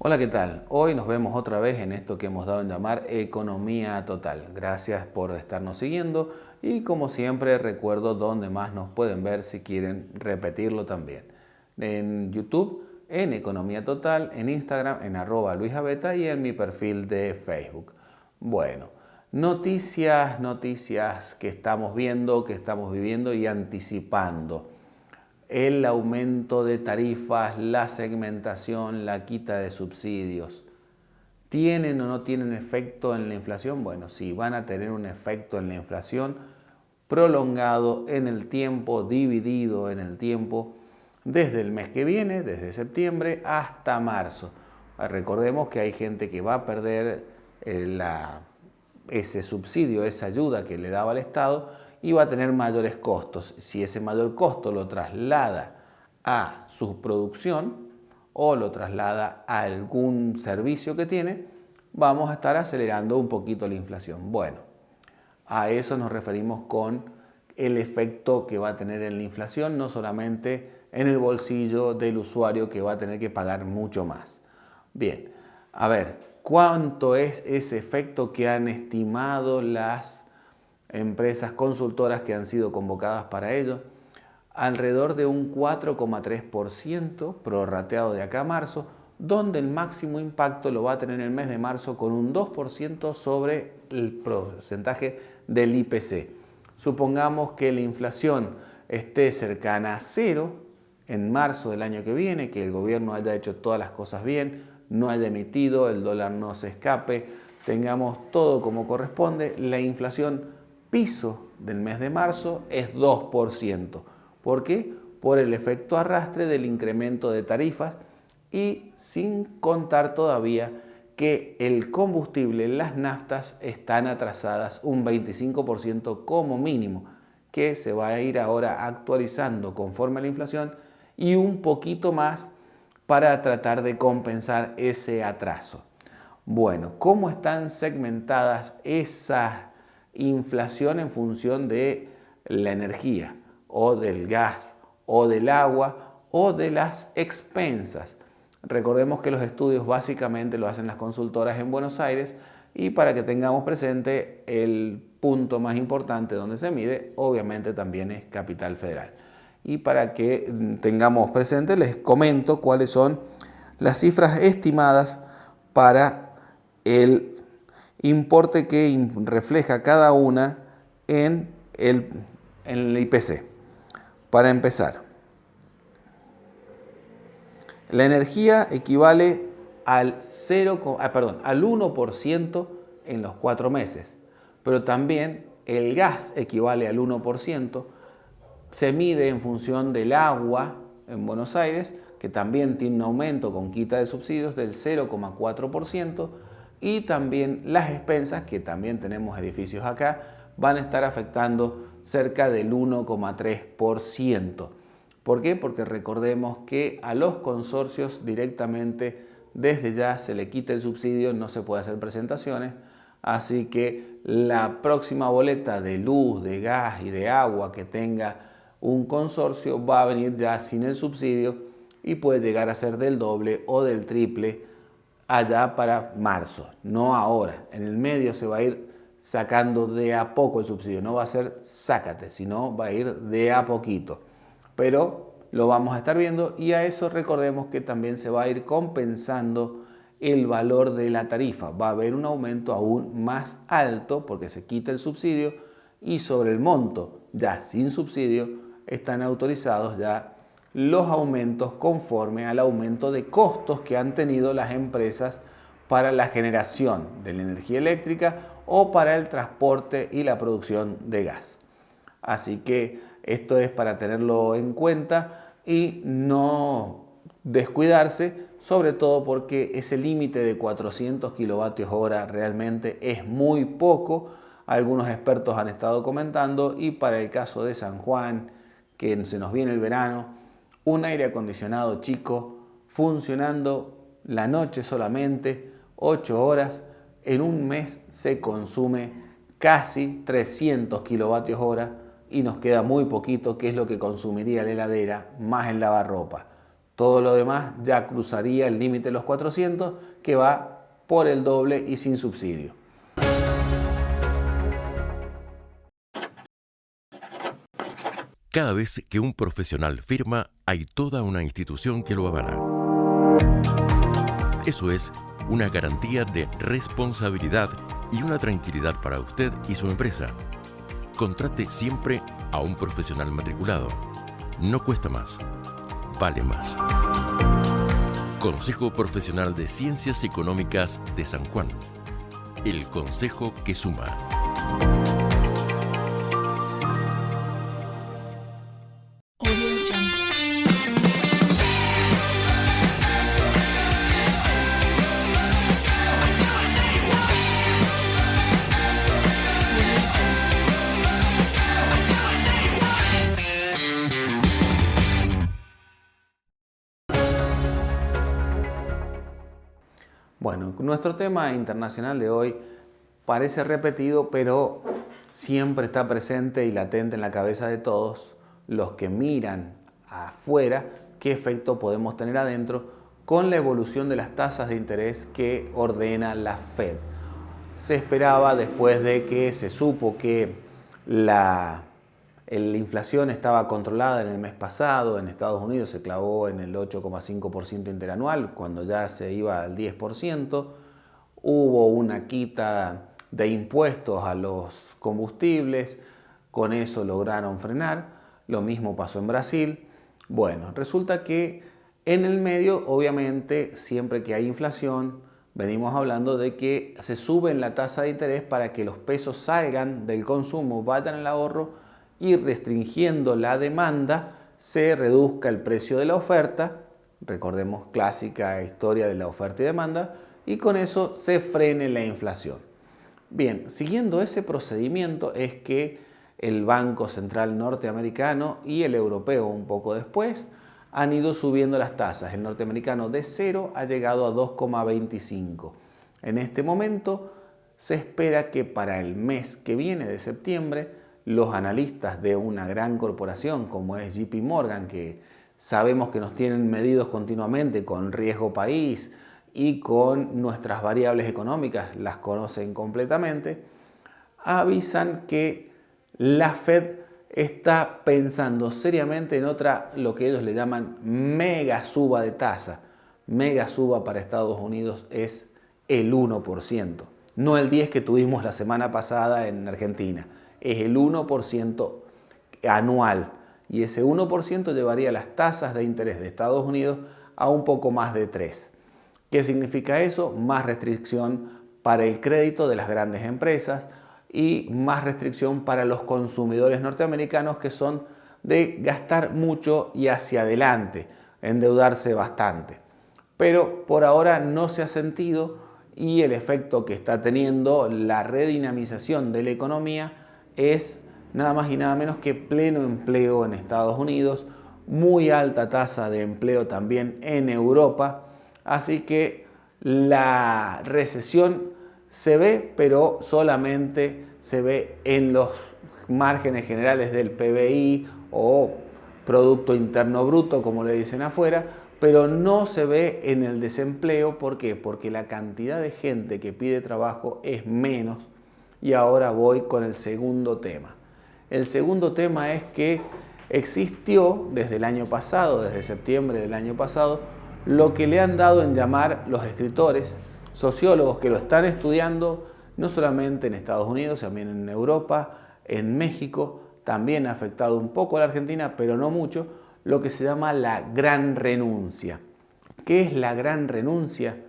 Hola, ¿qué tal? Hoy nos vemos otra vez en esto que hemos dado en llamar Economía Total. Gracias por estarnos siguiendo y como siempre recuerdo dónde más nos pueden ver si quieren repetirlo también. En YouTube, en Economía Total, en Instagram, en @luisabeta y en mi perfil de Facebook. Bueno, noticias que estamos viendo, que estamos viviendo y anticipando. El aumento de tarifas, la segmentación, la quita de subsidios. ¿Tienen o no tienen efecto en la inflación? Bueno, sí, van a tener un efecto en la inflación prolongado en el tiempo, dividido en el tiempo, desde el mes que viene, desde septiembre hasta marzo. Recordemos que hay gente que va a perder ese subsidio, esa ayuda que le daba el Estado y va a tener mayores costos. Si ese mayor costo lo traslada a su producción o lo traslada a algún servicio que tiene, vamos a estar acelerando un poquito la inflación. Bueno, a eso nos referimos con el efecto que va a tener en la inflación, no solamente en el bolsillo del usuario que va a tener que pagar mucho más. Bien, a ver, ¿cuánto es ese efecto que han estimado las empresas consultoras que han sido convocadas para ello? Alrededor de un 4,3% prorrateado de acá a marzo, donde el máximo impacto lo va a tener en el mes de marzo con un 2% sobre el porcentaje del IPC. Supongamos que la inflación esté cercana a cero en marzo del año que viene, que el gobierno haya hecho todas las cosas bien, no haya emitido, el dólar no se escape, tengamos todo como corresponde, la inflación piso del mes de marzo es 2%. ¿Por qué? Por el efecto arrastre del incremento de tarifas y sin contar todavía que el combustible, las naftas, están atrasadas un 25% como mínimo, que se va a ir ahora actualizando conforme a la inflación y un poquito más para tratar de compensar ese atraso. Bueno, ¿cómo están segmentadas esas inflación en función de la energía o del gas o del agua o de las expensas? Recordemos que los estudios básicamente lo hacen las consultoras en Buenos Aires y para que tengamos presente el punto más importante donde se mide, obviamente también es Capital Federal. Y para que tengamos presente, les comento cuáles son las cifras estimadas para el importe que refleja cada una en el IPC. Para empezar, la energía equivale al 1% en los 4 meses, pero también el gas equivale al 1%, se mide en función del agua en Buenos Aires, que también tiene un aumento con quita de subsidios del 0,4%, y también las expensas, que también tenemos edificios acá, van a estar afectando cerca del 1,3%. ¿Por qué? Porque recordemos que a los consorcios directamente desde ya se le quita el subsidio, no se puede hacer presentaciones, así que la próxima boleta de luz, de gas y de agua que tenga un consorcio va a venir ya sin el subsidio y puede llegar a ser del doble o del triple allá para marzo, no ahora. En el medio se va a ir sacando de a poco el subsidio, no va a ser sácate, sino va a ir de a poquito. Pero lo vamos a estar viendo y a eso recordemos que también se va a ir compensando el valor de la tarifa. Va a haber un aumento aún más alto porque se quita el subsidio y sobre el monto ya sin subsidio están autorizados ya los aumentos conforme al aumento de costos que han tenido las empresas para la generación de la energía eléctrica o para el transporte y la producción de gas. Así que esto es para tenerlo en cuenta y no descuidarse, sobre todo porque ese límite de 400 kilovatios hora realmente es muy poco. Algunos expertos han estado comentando y para el caso de San Juan, que se nos viene el verano, un aire acondicionado chico funcionando la noche solamente 8 horas, en un mes se consume casi 300 kilovatios hora y nos queda muy poquito, que es lo que consumiría la heladera más el lavarropa. Todo lo demás ya cruzaría el límite de los 400, que va por el doble y sin subsidio. Cada vez que un profesional firma, hay toda una institución que lo avala. Eso es una garantía de responsabilidad y una tranquilidad para usted y su empresa. Contrate siempre a un profesional matriculado. No cuesta más, vale más. Consejo Profesional de Ciencias Económicas de San Juan. El consejo que suma. Bueno, nuestro tema internacional de hoy parece repetido, pero siempre está presente y latente en la cabeza de todos los que miran afuera qué efecto podemos tener adentro con la evolución de las tasas de interés que ordena la Fed. Se esperaba, después de que se supo que la inflación estaba controlada en el mes pasado, en Estados Unidos se clavó en el 8,5% interanual, cuando ya se iba al 10%. Hubo una quita de impuestos a los combustibles, con eso lograron frenar. Lo mismo pasó en Brasil. Bueno, resulta que en el medio, obviamente, siempre que hay inflación, venimos hablando de que se sube la tasa de interés para que los pesos salgan del consumo, vayan al ahorro, y restringiendo la demanda se reduzca el precio de la oferta. Recordemos clásica historia de la oferta y demanda, y con eso se frene la inflación. Bien, siguiendo ese procedimiento es que el Banco Central norteamericano y el europeo un poco después han ido subiendo las tasas. El norteamericano de 0 ha llegado a 2,25. En este momento se espera que para el mes que viene de septiembre los analistas de una gran corporación como es JP Morgan, que sabemos que nos tienen medidos continuamente con riesgo país y con nuestras variables económicas, las conocen completamente, avisan que la Fed está pensando seriamente en otra, lo que ellos le llaman mega suba de tasa. Mega suba para Estados Unidos es el 1%, no el 10% que tuvimos la semana pasada en Argentina. Es el 1% anual, y ese 1% llevaría las tasas de interés de Estados Unidos a un poco más de 3%. ¿Qué significa eso? Más restricción para el crédito de las grandes empresas y más restricción para los consumidores norteamericanos, que son de gastar mucho y hacia adelante, endeudarse bastante. Pero por ahora no se ha sentido, y el efecto que está teniendo la redinamización de la economía es nada más y nada menos que pleno empleo en Estados Unidos, muy alta tasa de empleo también en Europa, así que la recesión se ve, pero solamente se ve en los márgenes generales del PBI o Producto Interno Bruto, como le dicen afuera, pero no se ve en el desempleo. ¿Por qué? Porque la cantidad de gente que pide trabajo es menos. Y ahora voy con el segundo tema. El segundo tema es que existió desde el año pasado, desde septiembre del año pasado, lo que le han dado en llamar los escritores, sociólogos que lo están estudiando no solamente en Estados Unidos, también en Europa, en México, también ha afectado un poco a la Argentina, pero no mucho, lo que se llama la gran renuncia. ¿Qué es la gran renuncia?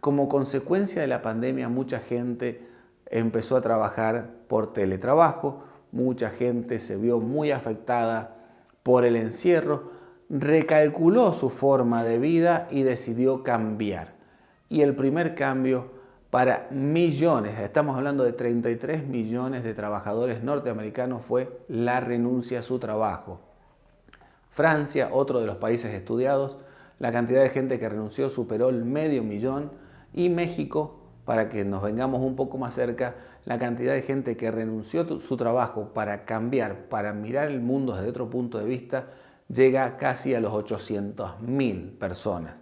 Como consecuencia de la pandemia, mucha gente empezó a trabajar por teletrabajo, mucha gente se vio muy afectada por el encierro, recalculó su forma de vida y decidió cambiar. Y el primer cambio para millones, estamos hablando de 33 millones de trabajadores norteamericanos, fue la renuncia a su trabajo. Francia, otro de los países estudiados, la cantidad de gente que renunció superó el 500.000, y México, para que nos vengamos un poco más cerca, la cantidad de gente que renunció a su trabajo para cambiar, para mirar el mundo desde otro punto de vista, llega casi a los 800.000 personas.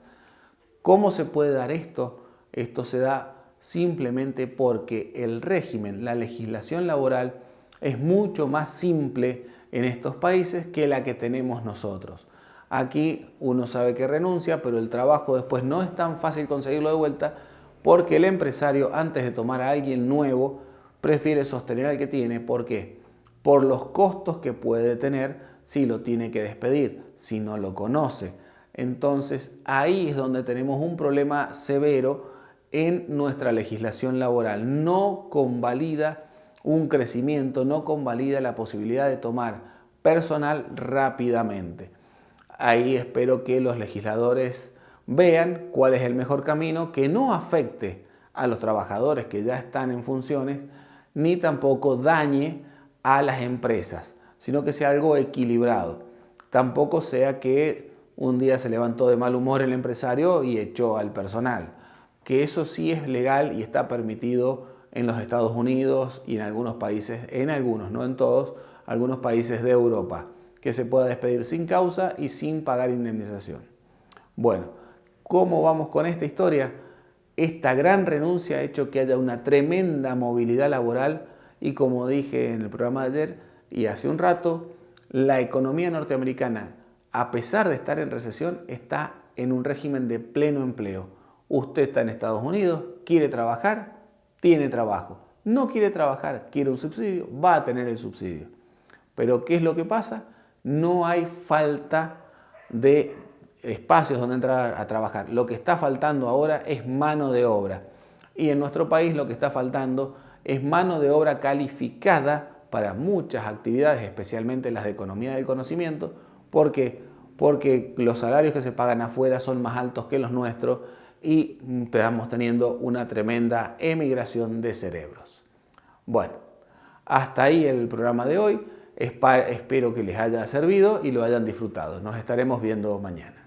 ¿Cómo se puede dar esto? Esto se da simplemente porque el régimen, la legislación laboral, es mucho más simple en estos países que la que tenemos nosotros. Aquí uno sabe que renuncia, pero el trabajo después no es tan fácil conseguirlo de vuelta porque el empresario, antes de tomar a alguien nuevo, prefiere sostener al que tiene. ¿Por qué? Por los costos que puede tener si lo tiene que despedir, si no lo conoce. Entonces ahí es donde tenemos un problema severo en nuestra legislación laboral. No convalida un crecimiento, no convalida la posibilidad de tomar personal rápidamente. Ahí espero que los legisladores vean cuál es el mejor camino que no afecte a los trabajadores que ya están en funciones, ni tampoco dañe a las empresas, sino que sea algo equilibrado. Tampoco sea que un día se levantó de mal humor el empresario y echó al personal, que eso sí es legal y está permitido en los Estados Unidos y en algunos países, en algunos, no en todos, algunos países de Europa, que se pueda despedir sin causa y sin pagar indemnización. Bueno, ¿cómo vamos con esta historia? Esta gran renuncia ha hecho que haya una tremenda movilidad laboral y, como dije en el programa de ayer y hace un rato, la economía norteamericana, a pesar de estar en recesión, está en un régimen de pleno empleo. Usted está en Estados Unidos, quiere trabajar, tiene trabajo. No quiere trabajar, quiere un subsidio, va a tener el subsidio. Pero ¿qué es lo que pasa? No hay falta de espacios donde entrar a trabajar. Lo que está faltando ahora es mano de obra. Y en nuestro país lo que está faltando es mano de obra calificada para muchas actividades, especialmente las de economía del conocimiento. ¿Por qué? Porque los salarios que se pagan afuera son más altos que los nuestros y estamos teniendo una tremenda emigración de cerebros. Bueno, hasta ahí el programa de hoy. Espero que les haya servido y lo hayan disfrutado. Nos estaremos viendo mañana.